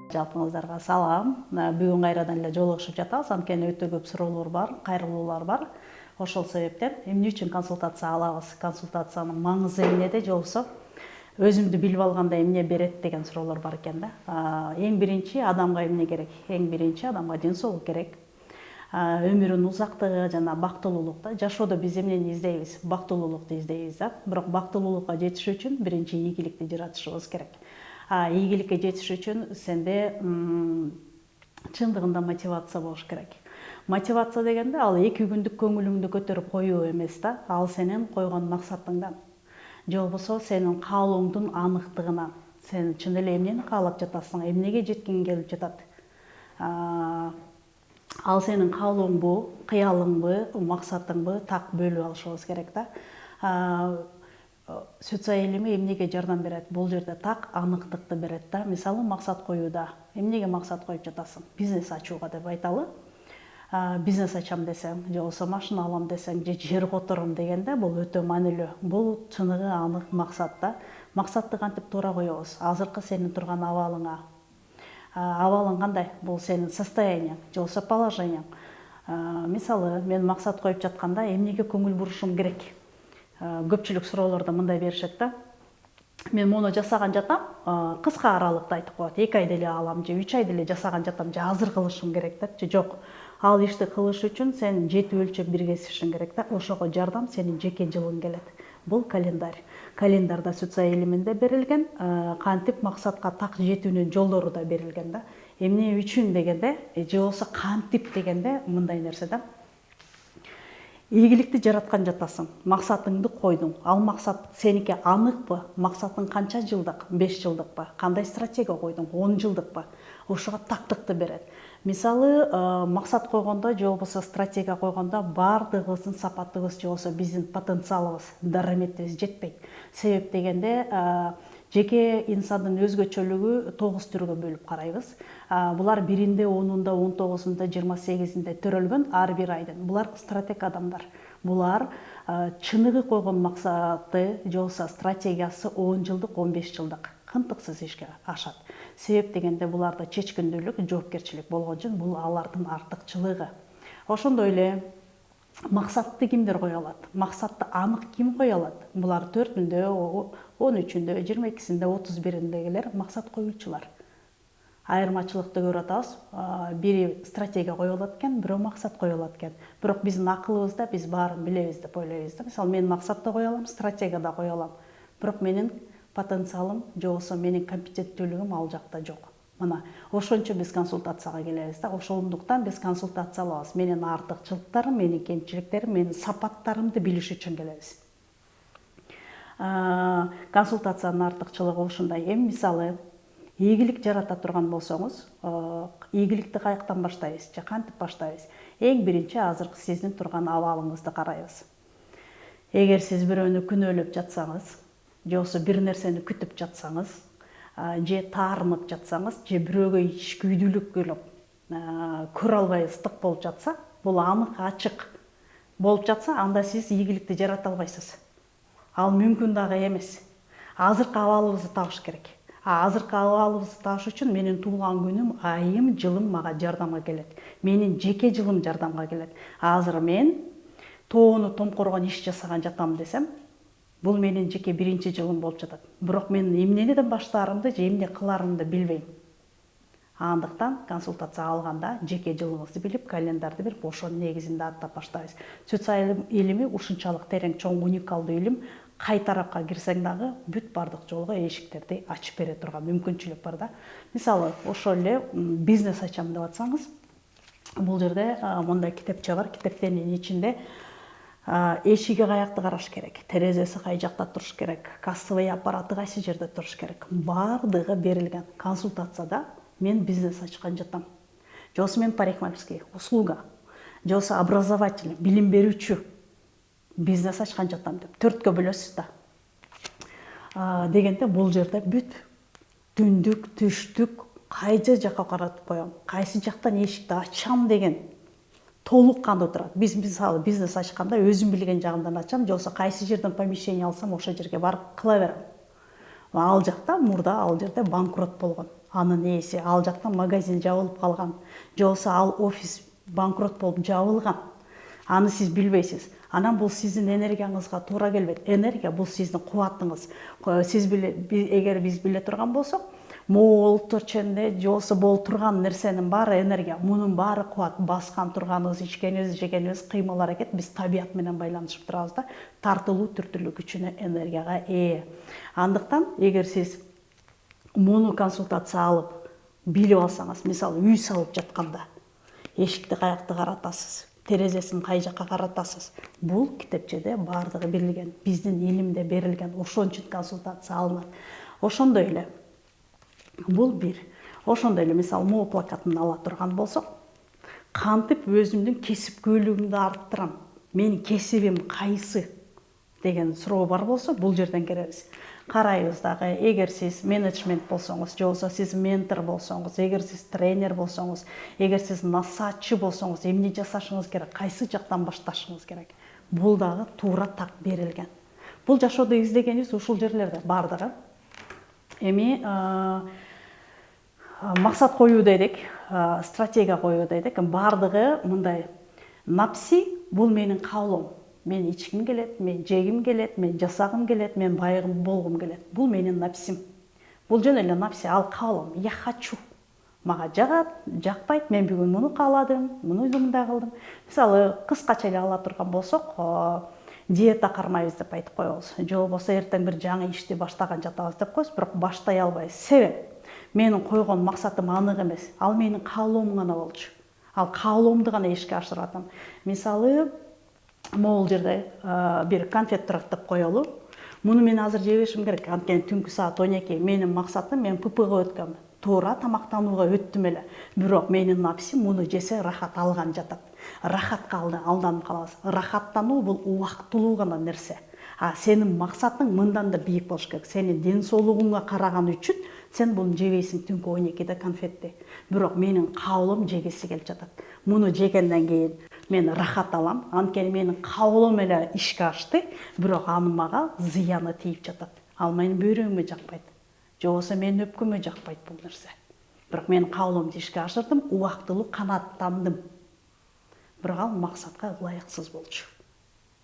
Жалпыңыздарга салам. Бүгүн кайрадан эле жолугушуп жатабыз. Анткени өтө көп суроолор бар, кайрылуулар бар. Ошол себептен эмне үчүн консультация алабыз? Консультациянын маңызы эмнеде же болбосо өзүмдү билип алганда эмне берет деген суроолор бар экен да. Эң биринчи адамга эмне керек? Эң биринчи адамга ден соолук керек. Өмүрүнүн узактыгы жана бактылуулук да. Жашоодо биз эмнени издейбиз? Бактылуулукту издейбиз да. Бирок бактылуулукка жетиш үчүн биринчи ийгиликти жаратышыбыз керек. Ийгиликке жетиш үчүн сенде чындыгында мотивация болуш керек. Мотивация дегенде ал 2 күндүк көңүлүңдү көтөрүп коюу эмес да. Ал сенин койгон максатыңдан же болбосо сенин каалооңдун аныктыгынан. Сен чын эле эмнени каалап жатасың, эмнеге жеткиң келип жатат. Ал сенин каалооңбу, кыялыңбы, максатыңбы так бөлүп алышыбыз керек да. Социал илими эмнеге жардам берет? Бул жерде так аныктыкты берет да. Мисалы, максат коюуда. Эмнеге максат коюп жатасың? Бизнес ачууга деп айталы. Бизнес ачам десең, же болбосо машина алам десең, же жер котором дегенде бул өтө маанилүү. Бул чыныгы анык максат да. Максатты кантип туура коебуз? Азыркы сенин турган абалыңа. Абалың кандай? Бул сенин состоянияң, же болбосо положенияң. Мисалы, мен максат коюп жатканда эмнеге көңүл бурушум керек? Көпчүлүк суроолордо мындай беришет да. Мен муну жасаган жатам, кыска аралыкта айтып коет. 2 айда эле алам, же 3 айда эле жасаган жатам, же азыр кылышым керек деп. Жок. Ал ишти кылыш үчүн сен жети өлчөп бир кесишиң керек да. Ошого жардам сенин жеке жылың келет. Бул календарь. Календарда социал илиминде берилген, кантип максатка так жетүүнүн жолдору да берилген да. Эмне үчүн дегенде, же болбосо кантип дегенде мындай нерсе да. Ийгиликти жараткан жатасың, максатыңды койдуң. Ал максат сеники аныкпы? Максатың канча жылдык? 5 жылдыкпы? Кандай стратегия койдуң? 10 жылдыкпы? Ошого тактыкты берет. Мисалы, максат койгондо же болбосо стратегия койгондо бардыгыбыздын сапатыбыз же болбосо биздин потенциалыбыз, дараметибиз жетпейт. Себеп дегенде, жеке инсандын өзгөчөлүгү 9 түргө бөлүп карайбыз. Булар 1-inde, 10-unda, 19-unda, 28-inde төрөлгөн ар бир айдын. Булар стратег адамдар. Булар чыныгы койгон максаты же болбосо стратегиясы 10 жылдык, 15 жылдык кынтыксыз ишке ашат. Себеп дегенде буларда чечкиндүүлүк, жоопкерчилик болгон үчүн бул алардын артыкчылыгы. Ошондой эле максатты кимдер кое алат? Максатты анык ким кое алат? Булар 4-ünde, 13-ünde, 22-синде, 31-индегилер максат коюучулар. Айырмачылыкты көрүп атабыз. Бири стратегия кое алат экен, бирөө максат кое алат экен. Бирок биздин акылыбызда биз баарын билебиз деп ойлойбуз да. Мисалы, мен максат да кое алам, стратегия да кое алам. Бирок менин потенциалым же болбосо менин компетенттүүлүгүм ал жакта жок. Мына ошончо биз консультацияга келебиз да. Ошондуктан биз консультация алабыз. Менин артыкчылыктарым, менин кемчиликтерим, менин сапаттарымды билиш үчүн келебиз. Консультациянын артыкчылыгы ушундай. Мисалы, ийгилик жарата турган болсоңуз, ийгиликти каяктан баштайбыз же кантип баштайбыз? Эң биринчи азыркы сиздин турган абалыңызды карайбыз. Эгер сиз бирөөнү күнөөлөп жатсаңыз, же болбосо бир нерсени күтүп жатсаңыз, же таарынып жатсаңыз, же бирөөгө ичкүйдүүлүк келип, көрө албай ыстык болуп жатса, бул анык, ачык болуп жатса, анда сиз ийгиликти жарата албайсыз. Ал мүмкүн дагы эмес. Азыркы абалыбызды табыш керек. Азыркы абалыбызды табыш үчүн менин туулган күнүм, айым, жылым мага жардамга келет. Менин жеке жылым жардамга келет. Азыр мен тоону томкоргон иш жасаган жатам десем, бул менин жеке биринчи жылым болуп жатат. Бирок мен эмнеден баштаарымды же эмне кыларымды билбейм. Андыктан консультация алганда жеке жылыңызды билип, календарды билип, ошонун негизинде аттап баштайбыз. Социал илими ушунчалык терең, чоң, уникалдуу илим. Кай тарапка кирсең дагы бүт бардык жолго эшиктерди ачып бере турган мүмкүнчүлүк бар да. Мисалы, ошол эле бизнес ачам деп атсаңыз, бул жерде мындай китепче бар. Китептин ичинде эшиги каякты караш керек, терезеси кай жакта туруш керек, кассовый аппараты кайсы жерде туруш керек. Бардыгы берилген. Консультацияда мен бизнес ачкан жатам. Же болбосо мен парикмахерский, услуга, же болбосо образовательный, билим берүүчү бизнес ачкан жатам деп 4кө бөлөсүз да. Дегенде бул жерде бүт түндүк, түштүк, кайсы жакка каратып коем, кайсы жактан эшикти ачам деген толук кандуу турат. Биз мисалы бизнес ачканда өзүм билген жагымдан ачам, же болбосо кайсы жерден помещение алсам ошол жерге барып кыла берем. Ал жакта мурда ал жерде банкрот болгон. анын ээси, ал жакта магазин жабылып калган, же болбосо ал офис банкрот болуп жабылган. Аны сиз билбейсиз. Анан бул сиздин энергияңызга туура келбейт. Энергия бул сиздин кубатыңыз. Сиз эгер биз биле турган болсок, могул ченде же болбосо болуп турган нерсенин баары энергия. Мунун баары кубат. Баскан турганыбыз, ичкенибиз, жегенибиз, кыймыл аракет биз табият менен байланышып турабыз да. Тартылуу түртүлүү күчүнө, энергияга ээ. Андыктан эгер сиз муну консультация алып билип алсаңыз, мисалы үй салып жатканда эшикти каякты каратасыз, терезесин кай жакка каратасыз. Бул китепчеде баардыгы берилген, биздин илимде берилген, ошон үчүн консультация алынат. Ошондой эле бул бир. Ошондой эле мисалы могу плакатын ала турган болсок, кантип өзүмдүн кесипкөйлүгүмдү арттырам, менин кесибим кайсы деген суроо бар болсо, бул жерден киребиз. Карайбыз дагы, эгер сиз менеджмент болсоңуз, же болбосо сиз ментор болсоңуз, эгер сиз тренер болсоңуз, эгер сиз насаатчы болсоңуз, эмне жасашыңыз керек, кайсы жактан башташыңыз керек. Бул дагы туура так берилген. Бул жашоодо издегенибиз ушул жерлерде баардыгы. Эми максат коюу дедик, стратегия коюу дедик. Баардыгы мындай. Напси бул менин каалоом. Мен ичким келет, мен жегим келет, мен жасагым келет, мен байгым болгум келет. Бул менин напсим. Бул жөн эле напси, ал каалоом. Я хочу. Мага жагат, жакпайт, мен бүгүн муну кааладым, муну мындай кылдым. Мисалы, кыскача эле ала турган болсок, диета кармайбыз деп айтып коебуз. Же болбосо эртең бир жаңы ишти баштаган жатабыз деп коебуз, бирок баштай албайбыз. Себеп, менин койгон максатым анык эмес. Ал менин каалоом гана болчу. Ал каалоомду гана ишке ашырып атам. Мисалы, могул жерде бир конфет тураттап коелу. Муну мен азыр жебешим керек. Анткени түнкү саат 12. Менин максатым, мен ППга өткөм. Туура тамактанууга өттүм эле. Бирок менин напсим муну жесе рахат алган жатат. Рахатка алданып калабыз. Рахаттануу бул убактылуу гана нерсе. Сенин максатың мындан да бийик болуш керек. Сенин ден соолугуңа караган үчүн сен буну жебейсиң түнкү 12де конфетти. Бирок менин каалоом жегиси келип жатат. Муну жегенден кийин мен рахат алам. Анткени менин каалоом эле ишке ашты, бирок анын мага зыяны тийип жатат. Ал менин бөйрөгүмө жакпайт. Же болбосо менин өпкөмө жакпайт бул нерсе. Бирок мен каалоомду ишке ашырдым, убактылуу канааттандым. Бирок ал максатка ылайыксыз болчу.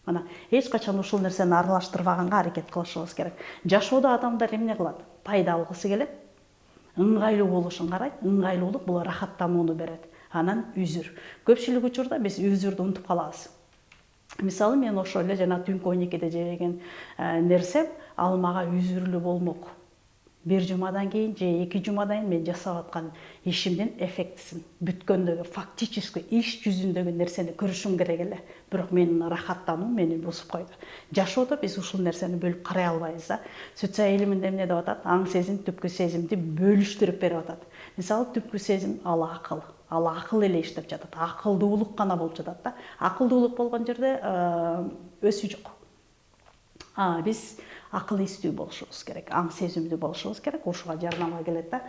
Мына, эч качан ушул нерсени аралаштырбаганга аракет кылышыбыз керек. Жашоодо адамдар эмне кылат? Пайда алгысы келет, ыңгайлуу болушун карайт. Ыңгайлуулук бул рахаттанууну берет. Анан үзүр. Көпчүлүк учурда биз үзүрдү унутуп калабыз. Мисалы, мен ошол эле жана түнкү 12де жеген нерсем, ал мага үзүрлүү болмок. Бир жумадан кийин же 2 жумадан кийин мен жасап аткан ишимдин эффектисин, бүткөндөгү фактически иш жүзүндөгү нерсени көрүшүм керек эле. Бирок менин рахаттануум мени бузуп койду. Жашоодо биз ушул нерсени бөлүп карай албайбыз да. Сүтсө илиминде эмне деп атат? Аң сезим, түпкү сезимди бөлүштүрүп берип атат. Мисалы, түпкү сезим ал акыл. Ал акыл эле иштеп жатат. Акылдуулук гана болуп жатат да. Акылдуулук болгон жерде өсүү жок. Биз акыл эстүү болушубуз керек, аң сезимдүү болушубуз керек, ушуга жардамга келет да.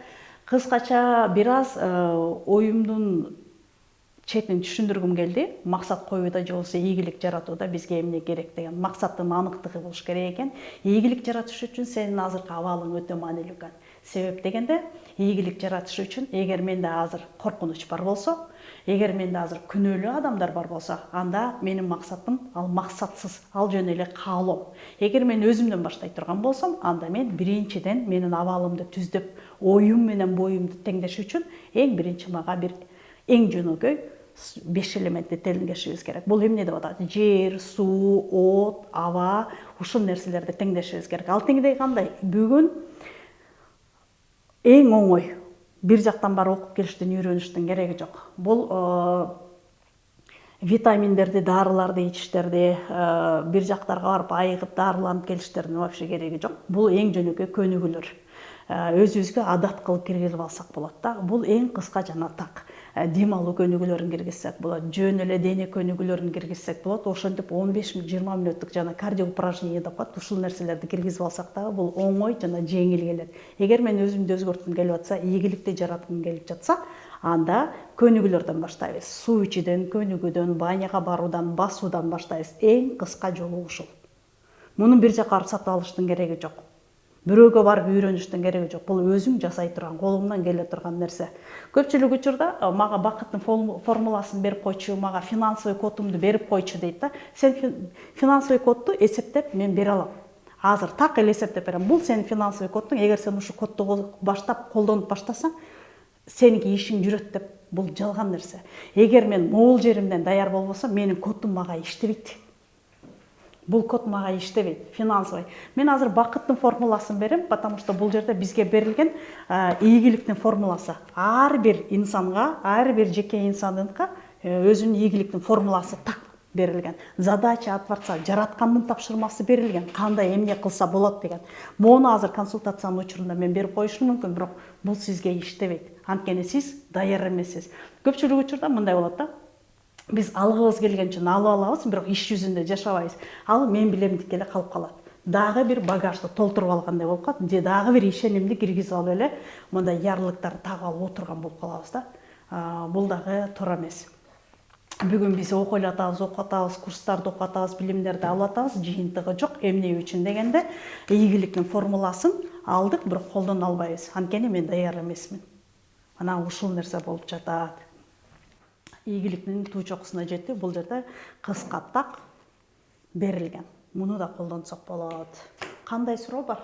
Кыскача бир аз оюмдун четин түшүндүргүм келди. Максат коюуда же болбосо ийгилик жаратууда бизге эмне керек деген максаттын аныктыгы болуш керек экен. Ийгилик жаратыш үчүн сенин азыркы абалың өтө маанилүү экен. Себеп дегенде, ийгилик жаратыш үчүн эгер менде азыр коркунуч бар болсо, эгер менде азыр күнөөлүү адамдар бар болсо, анда менин максатым ал максатсыз, ал жөн эле каалоом. Эгер мен өзүмдөн баштай турган болсом, анда мен биринчиден менин абалымды түздөп, оюм менен боюмду теңдеш үчүн эң биринчи мага бир эң жөнөкөй 5 элементти теңдешибиз керек. Бул эмне деп атат? Жер, суу, от, аба, ушул нерселерди теңдешибиз керек. Ал теңдей кандай? Бүгүн эң оңой. Бир жактан бар окуп келиштин, үйрөнүштүн кереги жок. Бул витаминдерди, дарыларды ичиштерди, бир жактарга барып айыгып дарыланып келиштердин вообще кереги жок. Бул эң жөнөкөй көнүгүүлөр. Өзүбүзгө адат кылып киргизип алсак болот да. Бул эң кыска жана так. Дем алуу көнүгүүлөрүн киргизсек болот, жөн эле дене көнүгүүлөрүн киргизсек болот. Ошентип 15-20 мүнөттүк жана кардио упражнение деп коет. Ушул нерселерди киргизип алсак дагы бул оңой жана жеңил келет. Эгер мен өзүмдү өзгөрткүм келип атса, ийгиликти жараткым келип жатса, анда көнүгүүлөрдөн баштайбыз. Суу ичүүдөн, көнүгүүдөн, баняга баруудан, басуудан баштайбыз. Эң кыска жолу ушул. Муну бир жакка барып сатып алыштын кереги жок. бирөөгө барып үйрөнүштүн кереги жок. Бул өзүң жасай турган, колуңдан келе турган нерсе. Көпчүлүк учурда мага бакыттын формуласын берип койчу, мага финансовый кодумду берип койчу дейт да. Сен финансовый кодду эсептеп мен бере алам. Азыр так эле эсептеп берем. Бул сенин финансовый кодуң. Эгер сен ушу кодду баштап колдонуп баштасаң, сеники ишиң жүрөт деп, бул жалган нерсе. Эгер мен могул жеримден даяр болбосом, менин кодум мага иштебейт. Бул код мага иштебейт, финансовый. Мен азыр бакыттын формуласын берем, потому что бул жерде бизге берилген ийгиликтин формуласы. Ар бир инсанга, ар бир жеке инсандыкка өзүнүн ийгиликтин формуласы так берилген. Задача от Творца, жараткандын тапшырмасы берилген. Кандай эмне кылса болот деген. Мону азыр консультациянын учурунда мен берип коюшум мүмкүн, бирок бул сизге иштебейт. Анткени сиз даяр эмессиз. Көпчүлүк учурда мындай болот да. Биз алгыбыз келгенче алып алабыз, бирок иш жүзүндө жашабайбыз. Ал мен билемдик эле калып калат. Дагы бир багажды толтуруп алгандай болуп калат, же дагы бир ишенимди киргизип алып эле мындай ярлыктарды тагып алып отурган болуп калабыз да. Бул дагы туура эмес. Бүгүн биз окуй атабыз, курстарды окуп атабыз, билимдерди алып атабыз, жыйынтыгы жок. Эмне үчүн дегенде, ийгиликтин формуласын алдык, бирок колдоно албайбыз. Анткени мен даяр эмесмин. Мына ушул нерсе болуп жатат. Ийгиликтин туу чокусуна жетти. Бул жерде кыска так берилген. Муну да колдонсок болот. Кандай суроо бар?